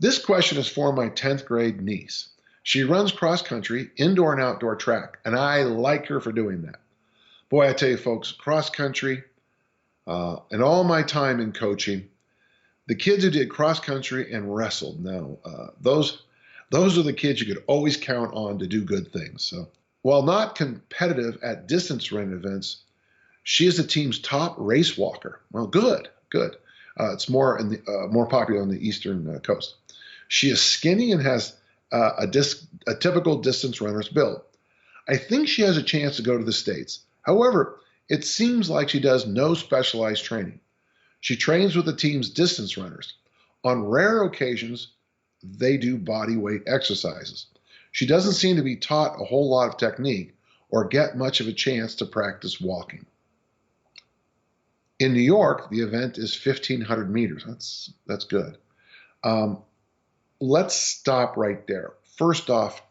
This question is for my 10th grade niece. She runs cross country, indoor and outdoor track, and I like her for doing that. Boy, I tell you folks, cross country, and all my time in coaching, the kids who did cross country and wrestled, now those are the kids you could always count on to do good things. So while not competitive at distance running events, she is the team's top race walker. Well, good. It's more popular on the eastern coast. She is skinny and has a typical distance runner's build. I think she has a chance to go to the States. However, it seems like she does no specialized training. She trains with the team's distance runners. On rare occasions, they do body weight exercises. She doesn't seem to be taught a whole lot of technique or get much of a chance to practice walking. In New York, the event is 1,500 meters. That's good. Let's stop right there. First off,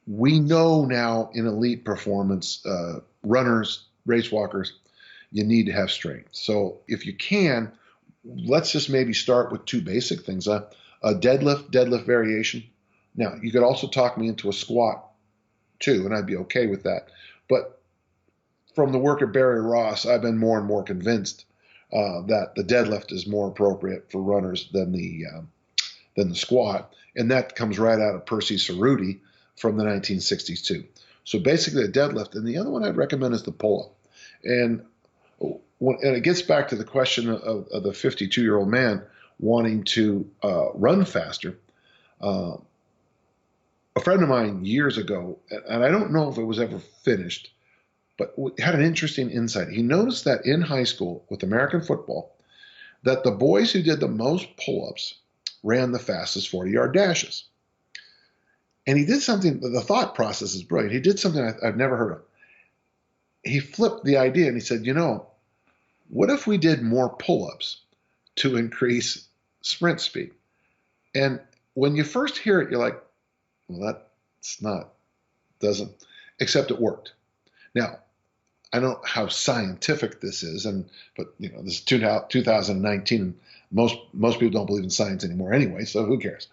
we know now in elite performance, runners, race walkers, you need to have strength. So if you can, let's just maybe start with two basic things. A deadlift variation. Now, you could also talk me into a squat too, and I'd be okay with that. But from the work of Barry Ross, I've been more and more convinced that the deadlift is more appropriate for runners than the squat, and that comes right out of Percy Cerruti from the 1960s too. So basically a deadlift, and the other one I'd recommend is the pull-up. And it gets back to the question of the 52-year-old man wanting to run faster. A friend of mine years ago, and I don't know if it was ever finished, but had an interesting insight. He noticed that in high school with American football, that the boys who did the most pull-ups ran the fastest 40-yard dashes. And he did something, the thought process is brilliant. He did something I've never heard of. He flipped the idea and he said, what if we did more pull-ups to increase sprint speed? And when you first hear it, you're like, well, except it worked. Now, I don't know how scientific this is, but this is 2019, and most people don't believe in science anymore anyway, so who cares?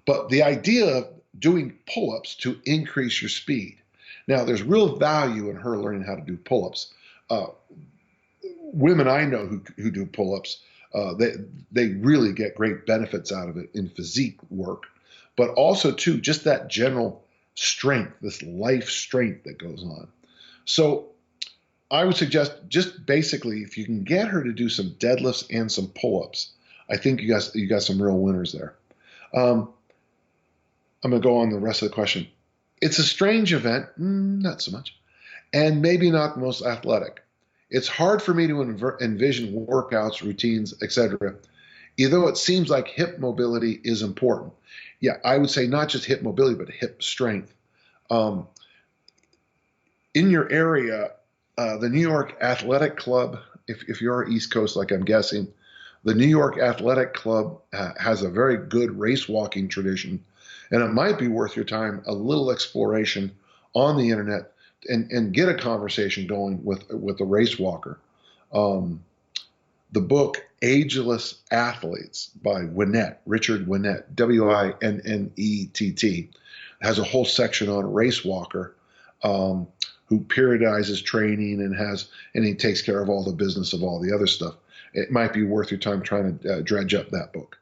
But the idea of doing pull-ups to increase your speed. Now, there's real value in her learning how to do pull-ups. Women I know who do pull-ups, they really get great benefits out of it in physique work, but also too just that general strength, this life strength that goes on. So I would suggest just basically if you can get her to do some deadlifts and some pull-ups, I think you got some real winners there. I'm going to go on the rest of the question. It's a strange event, not so much, and maybe not the most athletic. It's hard for me to envision workouts, routines, etc., although it seems like hip mobility is important. Yeah, I would say not just hip mobility, but hip strength. In your area, the New York Athletic Club, if you're East Coast like I'm guessing, the New York Athletic Club has a very good race walking tradition, and it might be worth your time, a little exploration on the internet and get a conversation going with a race walker. The book Ageless Athletes by Richard Winnett, Winnett, has a whole section on race walker who periodizes training and he takes care of all the business of all the other stuff. It might be worth your time trying to dredge up that book.